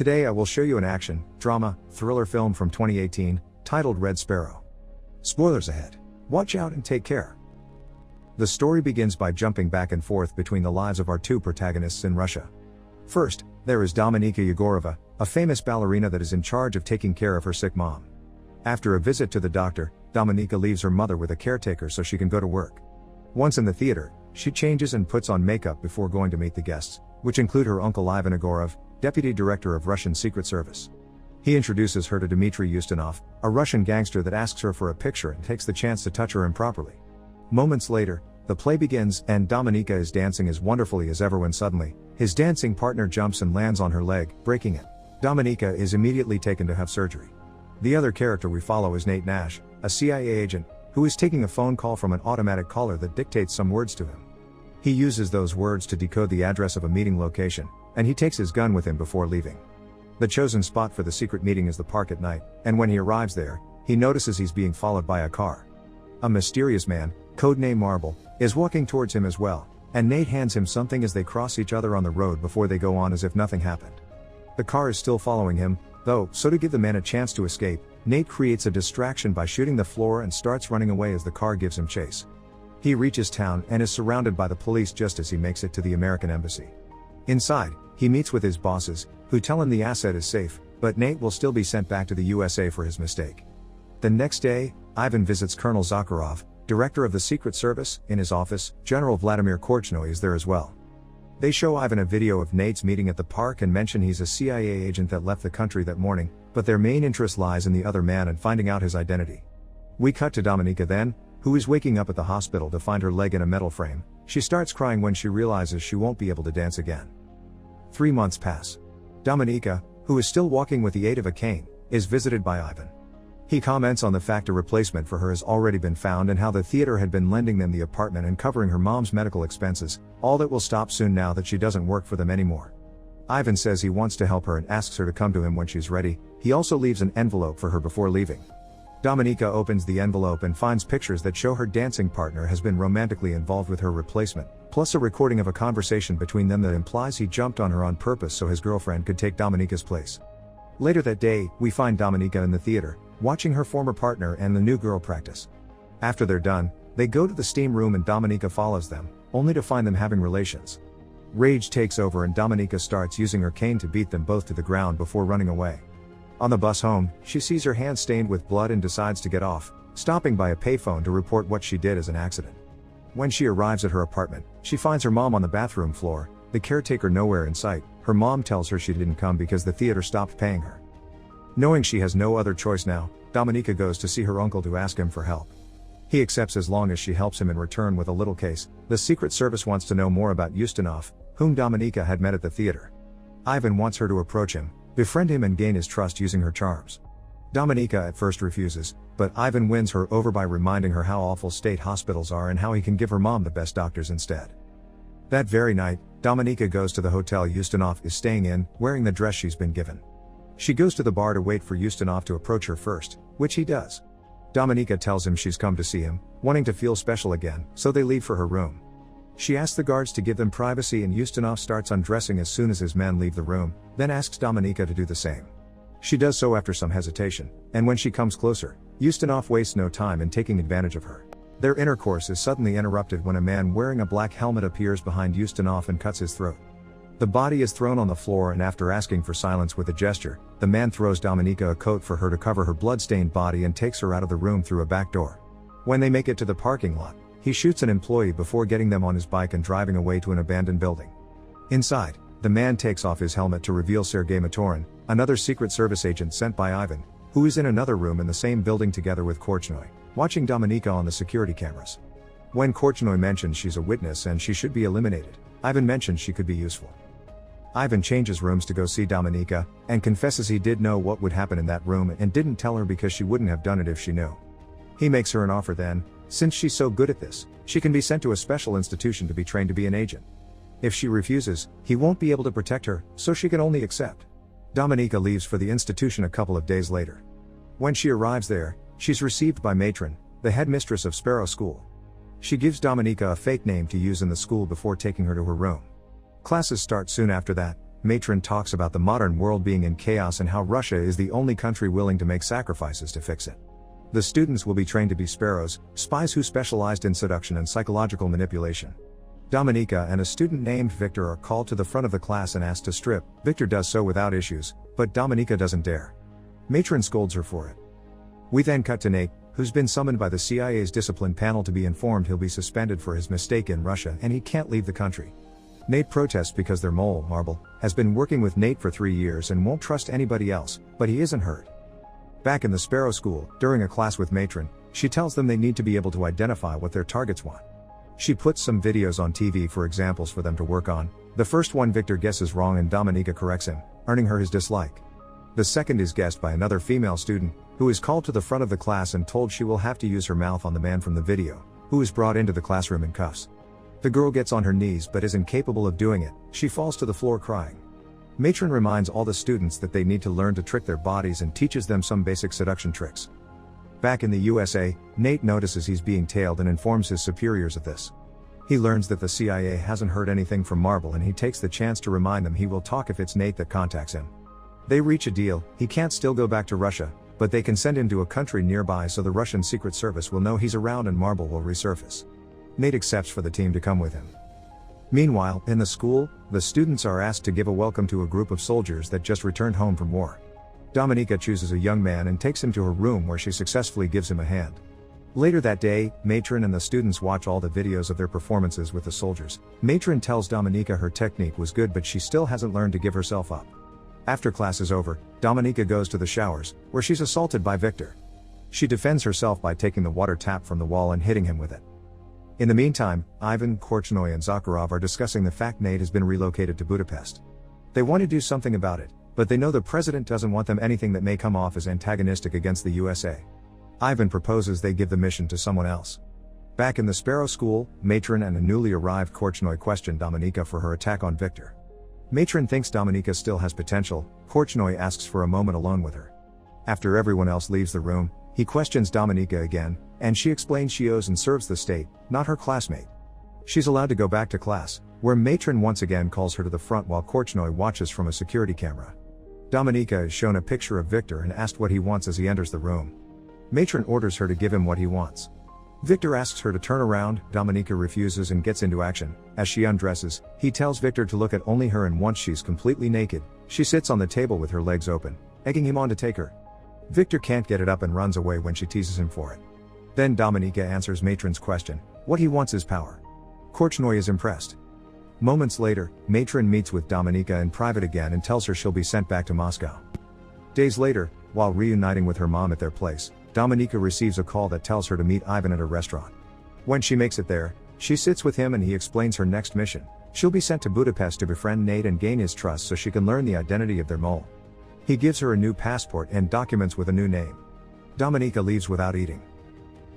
Today I will show you an action, drama, thriller film from 2018, titled Red Sparrow. Spoilers ahead. Watch out and take care. The story begins by jumping back and forth between the lives of our two protagonists in Russia. First, there is Dominika Yegorova, a famous ballerina that is in charge of taking care of her sick mom. After a visit to the doctor, Dominika leaves her mother with a caretaker so she can go to work. Once in the theater, she changes and puts on makeup before going to meet the guests, which include her uncle Ivan Egorov, deputy director of Russian Secret Service. He introduces her to Dmitry Ustinov, a Russian gangster that asks her for a picture and takes the chance to touch her improperly. Moments later, the play begins and Dominika is dancing as wonderfully as ever when suddenly, his dancing partner jumps and lands on her leg, breaking it. Dominika is immediately taken to have surgery. The other character we follow is Nate Nash, a CIA agent, who is taking a phone call from an automatic caller that dictates some words to him. He uses those words to decode the address of a meeting location, and he takes his gun with him before leaving. The chosen spot for the secret meeting is the park at night, and when he arrives there, he notices he's being followed by a car. A mysterious man, codename Marble, is walking towards him as well, and Nate hands him something as they cross each other on the road before they go on as if nothing happened. The car is still following him, though, so to give the man a chance to escape, Nate creates a distraction by shooting the floor and starts running away as the car gives him chase. He reaches town and is surrounded by the police just as he makes it to the American embassy. Inside, he meets with his bosses, who tell him the asset is safe, but Nate will still be sent back to the USA for his mistake. The next day, Ivan visits Colonel Zakharov, director of the Secret Service, in his office. General Vladimir Korchnoi is there as well. They show Ivan a video of Nate's meeting at the park and mention he's a CIA agent that left the country that morning, but their main interest lies in the other man and finding out his identity. We cut to Dominika then, who is waking up at the hospital to find her leg in a metal frame. She starts crying when she realizes she won't be able to dance again. 3 months pass. Dominika, who is still walking with the aid of a cane, is visited by Ivan. He comments on the fact a replacement for her has already been found and how the theater had been lending them the apartment and covering her mom's medical expenses, all that will stop soon now that she doesn't work for them anymore. Ivan says he wants to help her and asks her to come to him when she's ready. He also leaves an envelope for her before leaving. Dominika opens the envelope and finds pictures that show her dancing partner has been romantically involved with her replacement, plus a recording of a conversation between them that implies he jumped on her on purpose so his girlfriend could take Dominika's place. Later that day, we find Dominika in the theater, watching her former partner and the new girl practice. After they're done, they go to the steam room and Dominika follows them, only to find them having relations. Rage takes over and Dominika starts using her cane to beat them both to the ground before running away. On the bus home, she sees her hand stained with blood and decides to get off, stopping by a payphone to report what she did as an accident. When she arrives at her apartment, she finds her mom on the bathroom floor, the caretaker nowhere in sight. Her mom tells her she didn't come because the theater stopped paying her. Knowing she has no other choice now, Dominika goes to see her uncle to ask him for help. He accepts as long as she helps him in return with a little case. The Secret Service wants to know more about Ustinov, whom Dominika had met at the theater. Ivan wants her to approach him, befriend him and gain his trust using her charms. Dominika at first refuses, but Ivan wins her over by reminding her how awful state hospitals are and how he can give her mom the best doctors instead. That very night, Dominika goes to the hotel Ustinov is staying in, wearing the dress she's been given. She goes to the bar to wait for Ustinov to approach her first, which he does. Dominika tells him she's come to see him, wanting to feel special again, so they leave for her room. She asks the guards to give them privacy and Ustinov starts undressing as soon as his men leave the room, then asks Dominika to do the same. She does so after some hesitation, and when she comes closer, Ustinov wastes no time in taking advantage of her. Their intercourse is suddenly interrupted when a man wearing a black helmet appears behind Ustinov and cuts his throat. The body is thrown on the floor and after asking for silence with a gesture, the man throws Dominika a coat for her to cover her blood-stained body and takes her out of the room through a back door. When they make it to the parking lot, he shoots an employee before getting them on his bike and driving away to an abandoned building. Inside, the man takes off his helmet to reveal Sergei Motorin, another Secret Service agent sent by Ivan, who is in another room in the same building together with Korchnoi, watching Dominika on the security cameras. When Korchnoi mentions she's a witness and she should be eliminated, Ivan mentions she could be useful. Ivan changes rooms to go see Dominika, and confesses he did know what would happen in that room and didn't tell her because she wouldn't have done it if she knew. He makes her an offer then, since she's so good at this, she can be sent to a special institution to be trained to be an agent. If she refuses, he won't be able to protect her, so she can only accept. Dominika leaves for the institution a couple of days later. When she arrives there, she's received by Matron, the headmistress of Sparrow School. She gives Dominika a fake name to use in the school before taking her to her room. Classes start soon after that, Matron talks about the modern world being in chaos and how Russia is the only country willing to make sacrifices to fix it. The students will be trained to be sparrows, spies who specialized in seduction and psychological manipulation. Dominika and a student named Victor are called to the front of the class and asked to strip. Victor does so without issues, but Dominika doesn't dare. Matron scolds her for it. We then cut to Nate, who's been summoned by the CIA's discipline panel to be informed he'll be suspended for his mistake in Russia and he can't leave the country. Nate protests because their mole, Marble, has been working with Nate for 3 years and won't trust anybody else, but he isn't hurt. Back in the Sparrow School, during a class with Matron, she tells them they need to be able to identify what their targets want. She puts some videos on TV for examples for them to work on. The first one Victor guesses wrong and Dominika corrects him, earning her his dislike. The second is guessed by another female student, who is called to the front of the class and told she will have to use her mouth on the man from the video, who is brought into the classroom in cuffs. The girl gets on her knees but is incapable of doing it. She falls to the floor crying. Matron reminds all the students that they need to learn to trick their bodies and teaches them some basic seduction tricks. Back in the USA, Nate notices he's being tailed and informs his superiors of this. He learns that the CIA hasn't heard anything from Marble and he takes the chance to remind them he will talk if it's Nate that contacts him. They reach a deal. He can't still go back to Russia, but they can send him to a country nearby so the Russian Secret Service will know he's around and Marble will resurface. Nate accepts for the team to come with him. Meanwhile, in the school, the students are asked to give a welcome to a group of soldiers that just returned home from war. Dominika chooses a young man and takes him to her room where she successfully gives him a hand. Later that day, Matron and the students watch all the videos of their performances with the soldiers. Matron tells Dominika her technique was good but she still hasn't learned to give herself up. After class is over, Dominika goes to the showers, where she's assaulted by Victor. She defends herself by taking the water tap from the wall and hitting him with it. In the meantime, Ivan, Korchnoi and Zakharov are discussing the fact Nate has been relocated to Budapest. They want to do something about it, but they know the president doesn't want them anything that may come off as antagonistic against the USA. Ivan proposes they give the mission to someone else. Back in the Sparrow School, Matron and a newly arrived Korchnoi question Dominika for her attack on Victor. Matron thinks Dominika still has potential. Korchnoi asks for a moment alone with her. After everyone else leaves the room, he questions Dominika again, and she explains she owes and serves the state, not her classmate. She's allowed to go back to class, where Matron once again calls her to the front while Korchnoi watches from a security camera. Dominika is shown a picture of Victor and asked what he wants as he enters the room. Matron orders her to give him what he wants. Victor asks her to turn around. Dominika refuses and gets into action. As she undresses, he tells Victor to look at only her, and once she's completely naked, she sits on the table with her legs open, egging him on to take her. Victor can't get it up and runs away when she teases him for it. Then Dominika answers Matron's question. What he wants is power. Korchnoi is impressed. Moments later, Matron meets with Dominika in private again and tells her she'll be sent back to Moscow. Days later, while reuniting with her mom at their place, Dominika receives a call that tells her to meet Ivan at a restaurant. When she makes it there, she sits with him and he explains her next mission. She'll be sent to Budapest to befriend Nate and gain his trust so she can learn the identity of their mole. He gives her a new passport and documents with a new name. Dominika leaves without eating.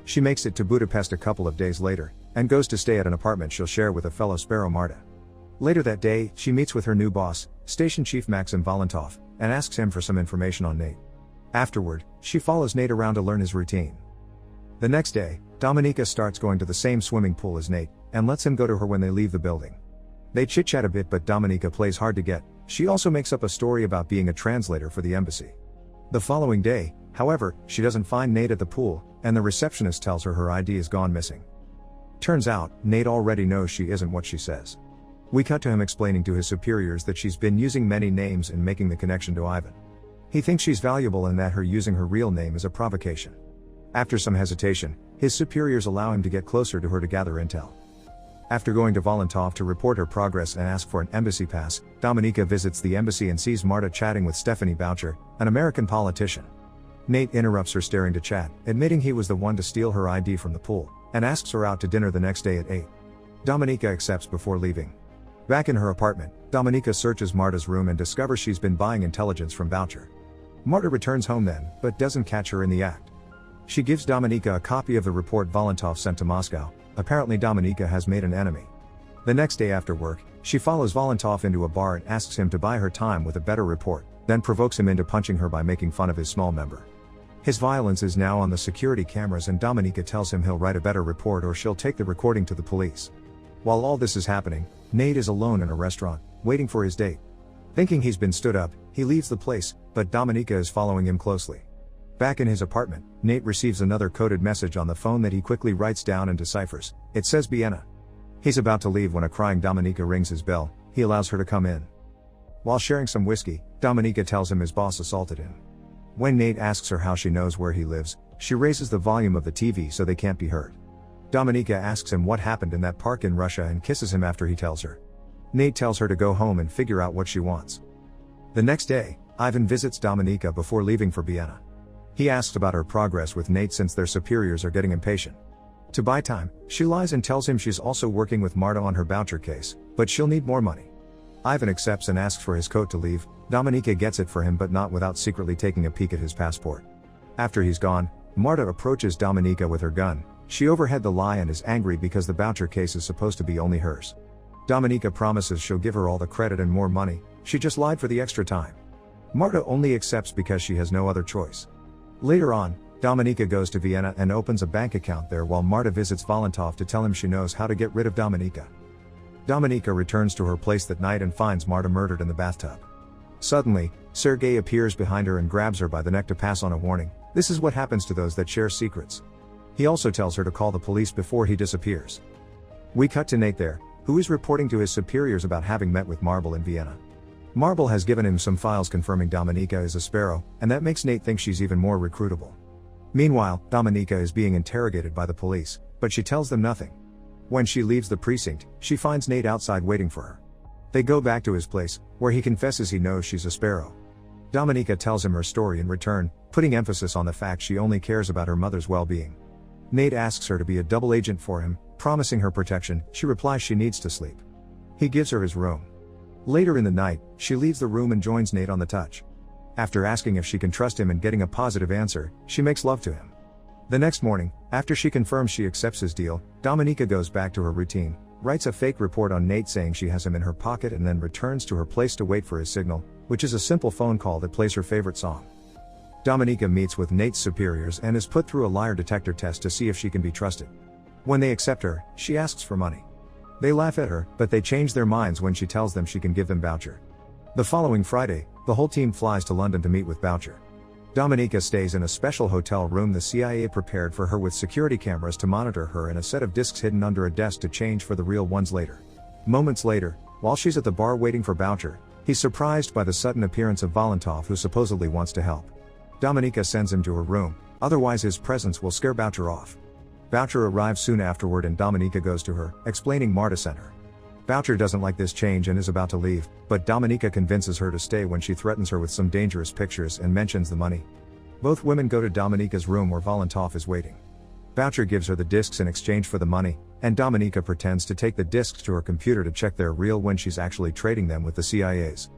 She makes it to Budapest a couple of days later, and goes to stay at an apartment she'll share with a fellow Sparrow, Marta. Later that day, she meets with her new boss, Station Chief Maxim Valentov, and asks him for some information on Nate. Afterward, she follows Nate around to learn his routine. The next day, Dominika starts going to the same swimming pool as Nate, and lets him go to her when they leave the building. They chit-chat a bit but Dominika plays hard to get. She also makes up a story about being a translator for the embassy. The following day, however, she doesn't find Nate at the pool, and the receptionist tells her ID is gone missing. Turns out, Nate already knows she isn't what she says. We cut to him explaining to his superiors that she's been using many names and making the connection to Ivan. He thinks she's valuable and that her using her real name is a provocation. After some hesitation, his superiors allow him to get closer to her to gather intel. After going to Valentov to report her progress and ask for an embassy pass, Dominika visits the embassy and sees Marta chatting with Stephanie Boucher, an American politician. Nate interrupts her staring to chat, admitting he was the one to steal her ID from the pool, and asks her out to dinner the next day at 8. Dominika accepts before leaving. Back in her apartment, Dominika searches Marta's room and discovers she's been buying intelligence from Boucher. Marta returns home then, but doesn't catch her in the act. She gives Dominika a copy of the report Valentov sent to Moscow. Apparently Dominika has made an enemy. The next day after work, she follows Valentov into a bar and asks him to buy her time with a better report, then provokes him into punching her by making fun of his small member. His violence is now on the security cameras and Dominika tells him he'll write a better report or she'll take the recording to the police. While all this is happening, Nate is alone in a restaurant, waiting for his date. Thinking he's been stood up, he leaves the place, but Dominika is following him closely. Back in his apartment, Nate receives another coded message on the phone that he quickly writes down and deciphers. It says Vienna. He's about to leave when a crying Dominika rings his bell. He allows her to come in. While sharing some whiskey, Dominika tells him his boss assaulted him. When Nate asks her how she knows where he lives, she raises the volume of the TV so they can't be heard. Dominika asks him what happened in that park in Russia and kisses him after he tells her. Nate tells her to go home and figure out what she wants. The next day, Ivan visits Dominika before leaving for Vienna. He asks about her progress with Nate since their superiors are getting impatient. To buy time, she lies and tells him she's also working with Marta on her voucher case, but she'll need more money. Ivan accepts and asks for his coat to leave. Dominika gets it for him but not without secretly taking a peek at his passport. After he's gone, Marta approaches Dominika with her gun. She overheard the lie and is angry because the voucher case is supposed to be only hers. Dominika promises she'll give her all the credit and more money. She just lied for the extra time. Marta only accepts because she has no other choice. Later on, Dominika goes to Vienna and opens a bank account there while Marta visits Valentov to tell him she knows how to get rid of Dominika. Dominika returns to her place that night and finds Marta murdered in the bathtub. Suddenly, Sergei appears behind her and grabs her by the neck to pass on a warning. This is what happens to those that share secrets. He also tells her to call the police before he disappears. We cut to Nate there, who is reporting to his superiors about having met with Marble in Vienna. Marble has given him some files confirming Dominika is a sparrow, and that makes Nate think she's even more recruitable. Meanwhile, Dominika is being interrogated by the police, but she tells them nothing. When she leaves the precinct, she finds Nate outside waiting for her. They go back to his place, where he confesses he knows she's a sparrow. Dominika tells him her story in return, putting emphasis on the fact she only cares about her mother's well-being. Nate asks her to be a double agent for him, promising her protection. She replies she needs to sleep. He gives her his room. Later in the night, she leaves the room and joins Nate on the touch. After asking if she can trust him and getting a positive answer, she makes love to him. The next morning, after she confirms she accepts his deal, Dominika goes back to her routine, writes a fake report on Nate saying she has him in her pocket and then returns to her place to wait for his signal, which is a simple phone call that plays her favorite song. Dominika meets with Nate's superiors and is put through a lie detector test to see if she can be trusted. When they accept her, she asks for money. They laugh at her, but they change their minds when she tells them she can give them Boucher. The following Friday, the whole team flies to London to meet with Boucher. Dominika stays in a special hotel room the CIA prepared for her with security cameras to monitor her and a set of discs hidden under a desk to change for the real ones later. Moments later, while she's at the bar waiting for Boucher, he's surprised by the sudden appearance of Valentov, who supposedly wants to help. Dominika sends him to her room, otherwise his presence will scare Boucher off. Boucher arrives soon afterward and Dominika goes to her, explaining Marta sent her. Boucher doesn't like this change and is about to leave, but Dominika convinces her to stay when she threatens her with some dangerous pictures and mentions the money. Both women go to Dominika's room where Valentov is waiting. Boucher gives her the discs in exchange for the money, and Dominika pretends to take the discs to her computer to check they're real when she's actually trading them with the CIA's.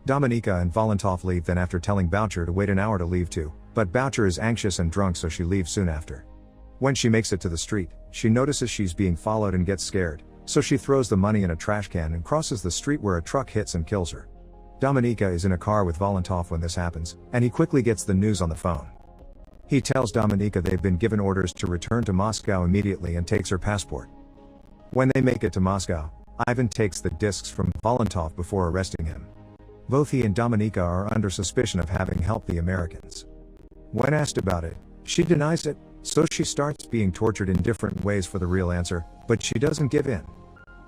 Dominika and Valentov leave then after telling Boucher to wait an hour to leave too, but Boucher is anxious and drunk so she leaves soon after. When she makes it to the street, she notices she's being followed and gets scared, so she throws the money in a trash can and crosses the street where a truck hits and kills her. Dominika is in a car with Valentov when this happens, and he quickly gets the news on the phone. He tells Dominika they've been given orders to return to Moscow immediately and takes her passport. When they make it to Moscow, Ivan takes the discs from Valentov before arresting him. Both he and Dominika are under suspicion of having helped the Americans. When asked about it, she denies it, so she starts being tortured in different ways for the real answer, but she doesn't give in.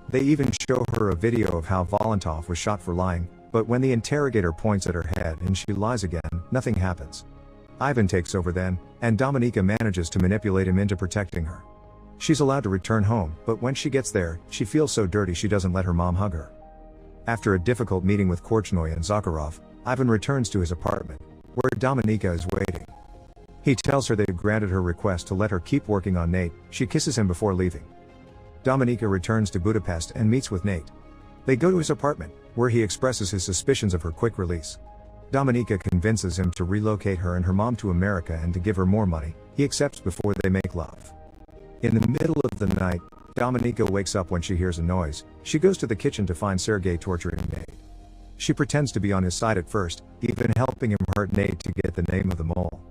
They even show her a video of how Valentov was shot for lying, but when the interrogator points at her head and she lies again, nothing happens. Ivan takes over then, and Dominika manages to manipulate him into protecting her. She's allowed to return home, but when she gets there, she feels so dirty she doesn't let her mom hug her. After a difficult meeting with Korchnoi and Zakharov, Ivan returns to his apartment, where Dominika is waiting. He tells her they've granted her request to let her keep working on Nate. She kisses him before leaving. Dominika returns to Budapest and meets with Nate. They go to his apartment, where he expresses his suspicions of her quick release. Dominika convinces him to relocate her and her mom to America and to give her more money. He accepts before they make love. In the middle of the night, Dominika wakes up when she hears a noise. She goes to the kitchen to find Sergei torturing Nate. She pretends to be on his side at first, even helping him hurt Nate to get the name of the mole.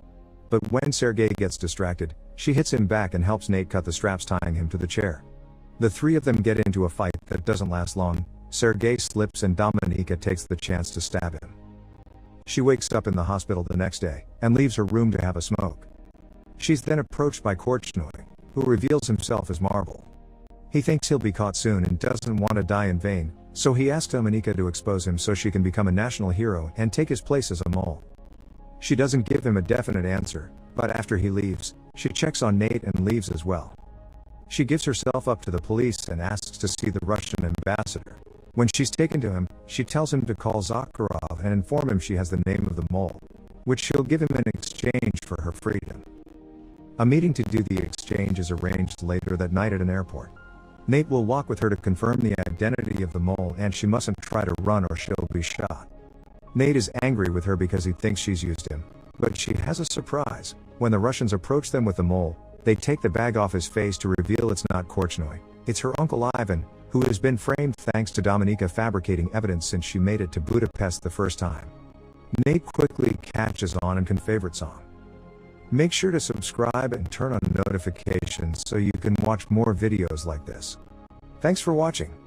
But when Sergei gets distracted, she hits him back and helps Nate cut the straps tying him to the chair. The three of them get into a fight that doesn't last long. Sergei slips and Dominika takes the chance to stab him. She wakes up in the hospital the next day, and leaves her room to have a smoke. She's then approached by Korchnoi, who reveals himself as Marble. He thinks he'll be caught soon and doesn't want to die in vain, so he asks Dominika to expose him so she can become a national hero and take his place as a mole. She doesn't give him a definite answer, but after he leaves, she checks on Nate and leaves as well. She gives herself up to the police and asks to see the Russian ambassador. When she's taken to him, she tells him to call Zakharov and inform him she has the name of the mole, which she'll give him in exchange for her freedom. A meeting to do the exchange is arranged later that night at an airport. Nate will walk with her to confirm the identity of the mole, and she mustn't try to run or she'll be shot. Nate is angry with her because he thinks she's used him, but she has a surprise. When the Russians approach them with the mole, they take the bag off his face to reveal it's not Korchnoi, it's her uncle Ivan, who has been framed thanks to Dominika fabricating evidence since she made it to Budapest the first time. Nate quickly catches on and can favorite song. Make sure to subscribe and turn on notifications so you can watch more videos like this. Thanks for watching.